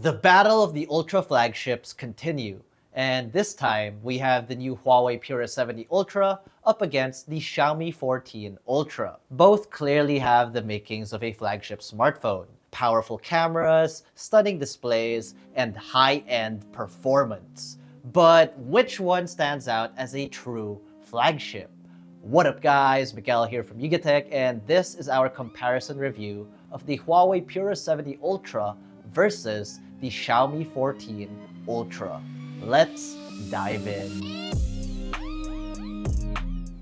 The battle of the Ultra flagships continue, and this time we have the new Huawei Pura 70 Ultra up against the Xiaomi 14 Ultra. Both clearly have the makings of a flagship smartphone. Powerful cameras, stunning displays, and high-end performance. But which one stands out as a true flagship? What up guys, Miguel here from Yugatech, and this is our comparison review of the Huawei Pura 70 Ultra versus the Xiaomi 14 Ultra. Let's dive in.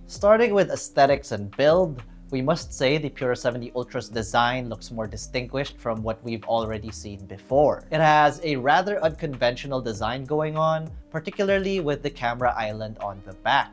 Starting with aesthetics and build, we must say the Pura 70 Ultra's design looks more distinguished from what we've already seen before. It has a rather unconventional design going on, particularly with the camera island on the back.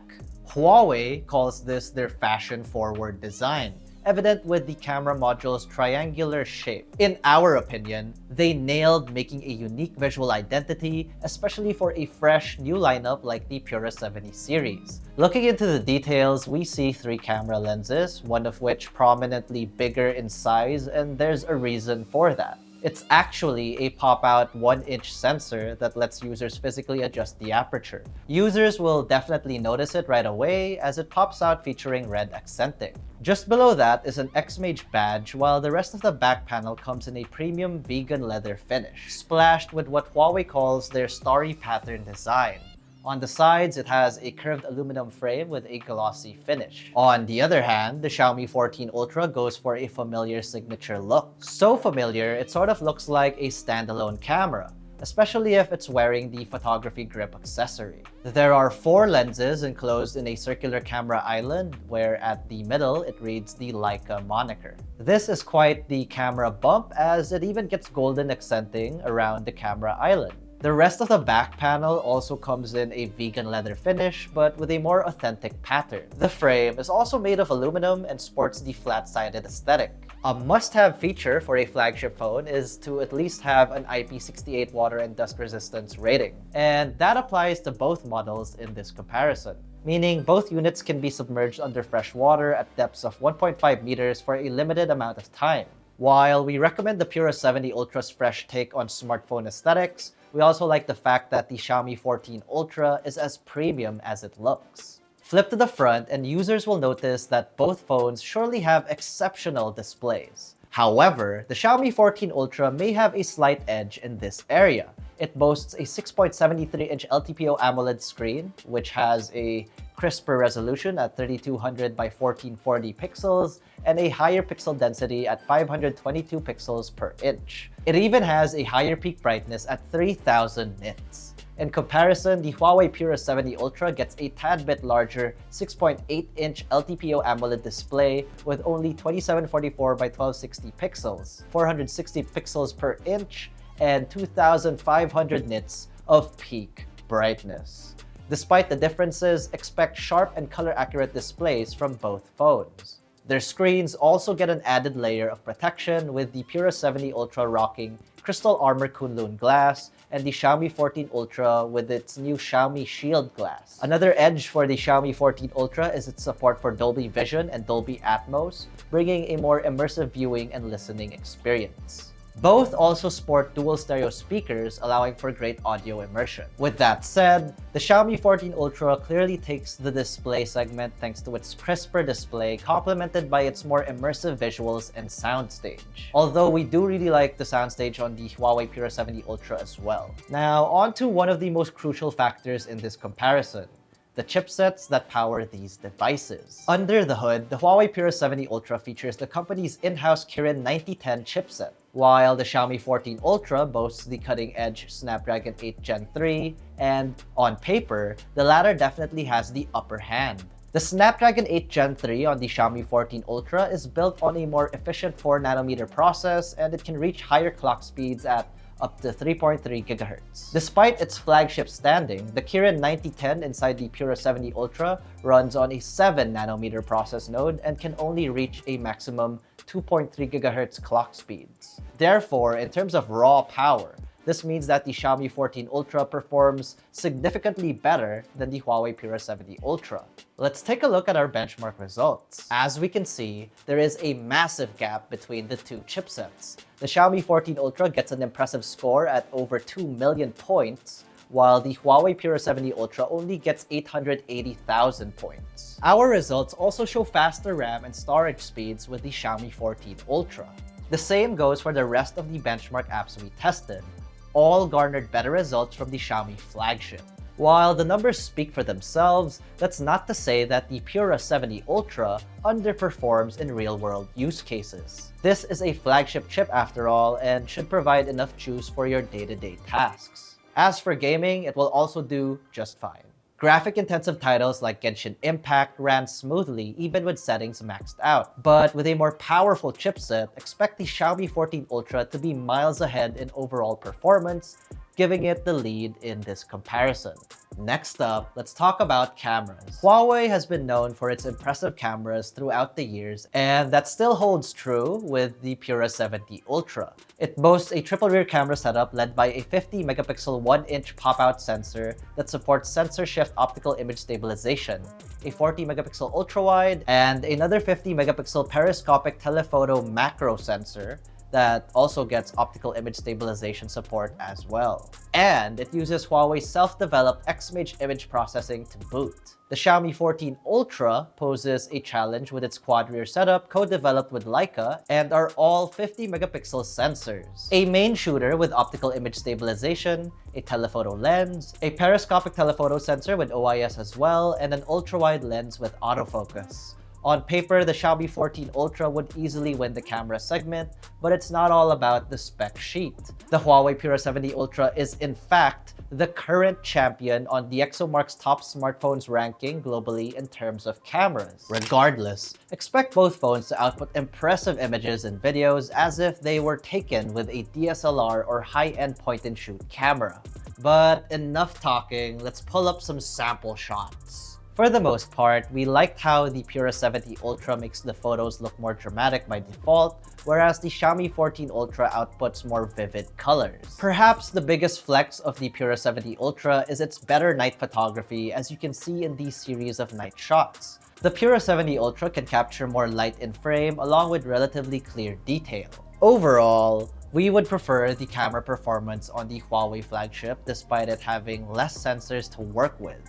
Huawei calls this their fashion-forward design, evident with the camera module's triangular shape. In our opinion, they nailed making a unique visual identity, especially for a fresh new lineup like the Pura 70 series. Looking into the details, we see 3 camera lenses, one of which prominently bigger in size, and there's a reason for that. It's actually a pop-out 1-inch sensor that lets users physically adjust the aperture. Users will definitely notice it right away as it pops out featuring red accenting. Just below that is an XMage badge, while the rest of the back panel comes in a premium vegan leather finish, splashed with what Huawei calls their starry pattern design. On the sides, it has a curved aluminum frame with a glossy finish. On the other hand, the Xiaomi 14 Ultra goes for a familiar signature look. So familiar, it sort of looks like a standalone camera, especially if it's wearing the photography grip accessory. There are 4 lenses enclosed in a circular camera island, where at the middle it reads the Leica moniker. This is quite the camera bump, as it even gets golden accenting around the camera island. The rest of the back panel also comes in a vegan leather finish, but with a more authentic pattern. The frame is also made of aluminum and sports the flat-sided aesthetic. A must-have feature for a flagship phone is to at least have an IP68 water and dust resistance rating. And that applies to both models in this comparison, meaning both units can be submerged under fresh water at depths of 1.5 meters for a limited amount of time. While we recommend the Pura 70 Ultra's fresh take on smartphone aesthetics, we also like the fact that the Xiaomi 14 Ultra is as premium as it looks. Flip to the front and users will notice that both phones surely have exceptional displays. However, the Xiaomi 14 Ultra may have a slight edge in this area. It boasts a 6.73-inch LTPO AMOLED screen, which has a crisper resolution at 3200 by 1440 pixels and a higher pixel density at 522 pixels per inch. It even has a higher peak brightness at 3000 nits. In comparison, the Huawei Pura 70 Ultra gets a tad bit larger 6.8-inch LTPO AMOLED display with only 2744 by 1260 pixels, 460 pixels per inch, and 2500 nits of peak brightness. Despite the differences, expect sharp and color-accurate displays from both phones. Their screens also get an added layer of protection, with the Pura 70 Ultra rocking Crystal Armor Kunlun glass and the Xiaomi 14 Ultra with its new Xiaomi Shield glass. Another edge for the Xiaomi 14 Ultra is its support for Dolby Vision and Dolby Atmos, bringing a more immersive viewing and listening experience. Both also sport dual stereo speakers, allowing for great audio immersion. With that said, the Xiaomi 14 Ultra clearly takes the display segment thanks to its crisper display, complemented by its more immersive visuals and soundstage. Although we do really like the soundstage on the Huawei Pura 70 Ultra as well. Now, on to one of the most crucial factors in this comparison: the chipsets that power these devices. Under the hood, the Huawei Pura 70 Ultra features the company's in-house Kirin 9010 chipset, while the Xiaomi 14 Ultra boasts the cutting-edge Snapdragon 8 Gen 3, and on paper, the latter definitely has the upper hand. The Snapdragon 8 Gen 3 on the Xiaomi 14 Ultra is built on a more efficient 4nm process, and it can reach higher clock speeds at up to 3.3 GHz. Despite its flagship standing, the Kirin 9010 inside the Pura 70 Ultra runs on a 7nm process node and can only reach a maximum 2.3 GHz clock speeds. Therefore, in terms of raw power, This means that the Xiaomi 14 Ultra performs significantly better than the Huawei Pura 70 Ultra. Let's take a look at our benchmark results. As we can see, there is a massive gap between the two chipsets. The Xiaomi 14 Ultra gets an impressive score at over 2 million points, while the Huawei Pura 70 Ultra only gets 880,000 points. Our results also show faster RAM and storage speeds with the Xiaomi 14 Ultra. The same goes for the rest of the benchmark apps we tested. All garnered better results from the Xiaomi flagship. While the numbers speak for themselves, that's not to say that the Pura 70 Ultra underperforms in real-world use cases. This is a flagship chip after all and should provide enough juice for your day-to-day tasks. As for gaming, it will also do just fine. Graphic-intensive titles like Genshin Impact ran smoothly even with settings maxed out. But with a more powerful chipset, expect the Xiaomi 14 Ultra to be miles ahead in overall performance, giving it the lead in this comparison. Next up, let's talk about cameras. Huawei has been known for its impressive cameras throughout the years, and that still holds true with the Pura 70 Ultra. It boasts a triple rear camera setup led by a 50 megapixel 1-inch pop-out sensor that supports sensor shift optical image stabilization, a 40 megapixel ultra-wide, and another 50 megapixel periscopic telephoto macro sensor that also gets optical image stabilization support as well. And it uses Huawei's self-developed X-Image image processing to boot. The Xiaomi 14 Ultra poses a challenge with its quad-rear setup co-developed with Leica and are all 50 megapixel sensors. A main shooter with optical image stabilization, a telephoto lens, a periscopic telephoto sensor with OIS as well, and an ultra-wide lens with autofocus. On paper, the Xiaomi 14 Ultra would easily win the camera segment, but it's not all about the spec sheet. The Huawei Pura 70 Ultra is in fact the current champion on DxOMark's top smartphones ranking globally in terms of cameras. Regardless, expect both phones to output impressive images and videos as if they were taken with a DSLR or high-end point-and-shoot camera. But enough talking, let's pull up some sample shots. For the most part, we liked how the Pura 70 Ultra makes the photos look more dramatic by default, whereas the Xiaomi 14 Ultra outputs more vivid colors. Perhaps the biggest flex of the Pura 70 Ultra is its better night photography, as you can see in these series of night shots. The Pura 70 Ultra can capture more light in frame along with relatively clear detail. Overall, we would prefer the camera performance on the Huawei flagship despite it having less sensors to work with.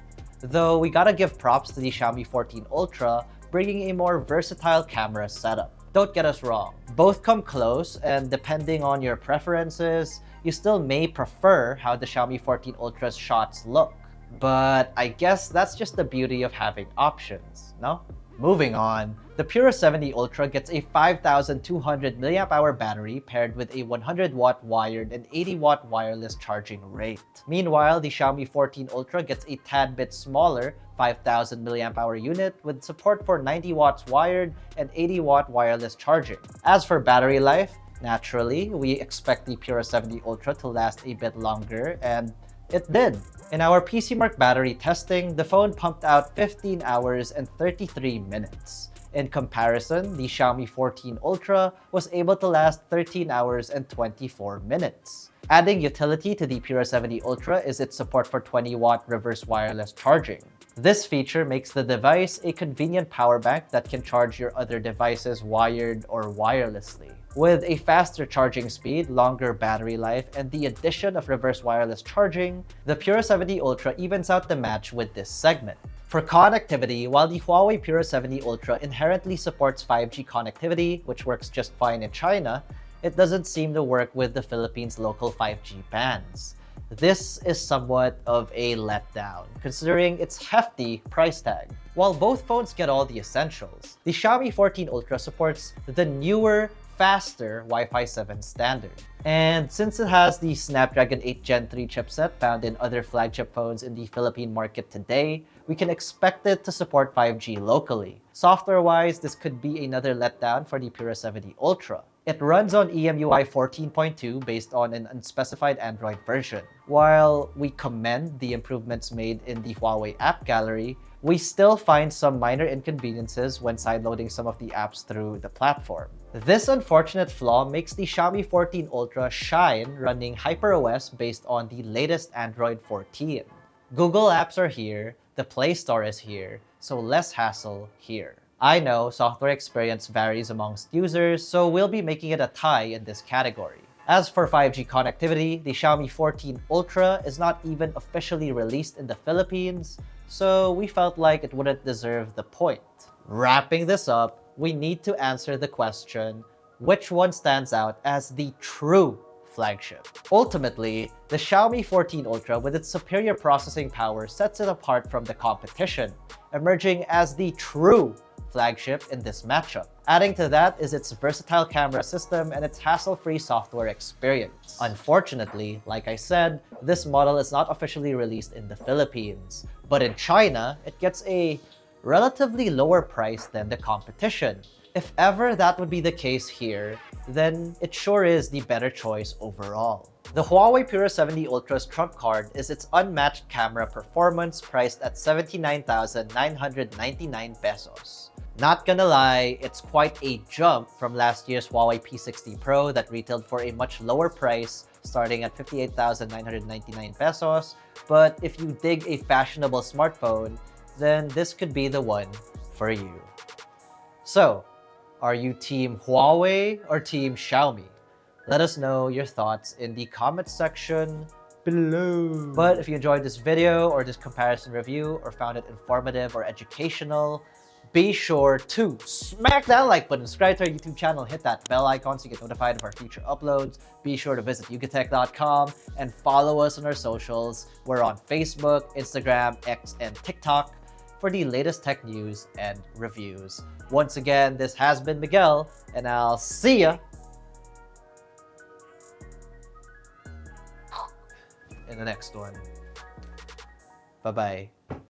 Though we gotta give props to the Xiaomi 14 Ultra, bringing a more versatile camera setup. Don't get us wrong, both come close, and depending on your preferences, you still may prefer how the Xiaomi 14 Ultra's shots look. But I guess that's just the beauty of having options, no? Moving on, the Pura 70 Ultra gets a 5,200 mAh battery paired with a 100-watt wired and 80-watt wireless charging rate. Meanwhile, the Xiaomi 14 Ultra gets a tad bit smaller 5,000 mAh unit with support for 90 watts wired and 80-watt wireless charging. As for battery life, naturally, we expect the Pura 70 Ultra to last a bit longer, and it did. In our PCMark battery testing, the phone pumped out 15 hours and 33 minutes. In comparison, the Xiaomi 14 Ultra was able to last 13 hours and 24 minutes. Adding utility to the Pura 70 Ultra is its support for 20-watt reverse wireless charging. This feature makes the device a convenient power bank that can charge your other devices wired or wirelessly. With a faster charging speed, longer battery life, and the addition of reverse wireless charging, the Pura 70 Ultra evens out the match with this segment. For connectivity, while the Huawei Pura 70 Ultra inherently supports 5G connectivity, which works just fine in China, it doesn't seem to work with the Philippines' local 5G bands. This is somewhat of a letdown, considering its hefty price tag. While both phones get all the essentials, the Xiaomi 14 Ultra supports the newer, faster Wi-Fi 7 standard. And since it has the Snapdragon 8 Gen 3 chipset found in other flagship phones in the Philippine market today, we can expect it to support 5G locally. Software-wise, this could be another letdown for the Pura 70 Ultra. It runs on EMUI 14.2 based on an unspecified Android version. While we commend the improvements made in the Huawei app gallery, we still find some minor inconveniences when sideloading some of the apps through the platform. This unfortunate flaw makes the Xiaomi 14 Ultra shine running HyperOS based on the latest Android 14. Google Apps are here, the Play Store is here, so less hassle here. I know software experience varies amongst users, so we'll be making it a tie in this category. As for 5G connectivity, the Xiaomi 14 Ultra is not even officially released in the Philippines, so we felt like it wouldn't deserve the point. Wrapping this up, we need to answer the question, which one stands out as the true flagship? Ultimately, the Xiaomi 14 Ultra with its superior processing power sets it apart from the competition, emerging as the true flagship in this matchup. Adding to that is its versatile camera system and its hassle-free software experience. Unfortunately, like I said, this model is not officially released in the Philippines, but in China, it gets a relatively lower price than the competition. If ever that would be the case here, then it sure is the better choice overall. The Huawei Pura 70 Ultra's trump card is its unmatched camera performance priced at 79,999 pesos. Not gonna lie, it's quite a jump from last year's Huawei P60 Pro that retailed for a much lower price starting at 58,999 pesos, but if you dig a fashionable smartphone, then this could be the one for you. So, are you team Huawei or team Xiaomi? Let us know your thoughts in the comments section below. But if you enjoyed this video or this comparison review or found it informative or educational, be sure to smack that like button, subscribe to our YouTube channel, hit that bell icon so you get notified of our future uploads. Be sure to visit yugatech.com and follow us on our socials. We're on Facebook, Instagram, X, and TikTok for the latest tech news and reviews. Once again, this has been Miguel, and I'll see ya in the next one. Bye-bye.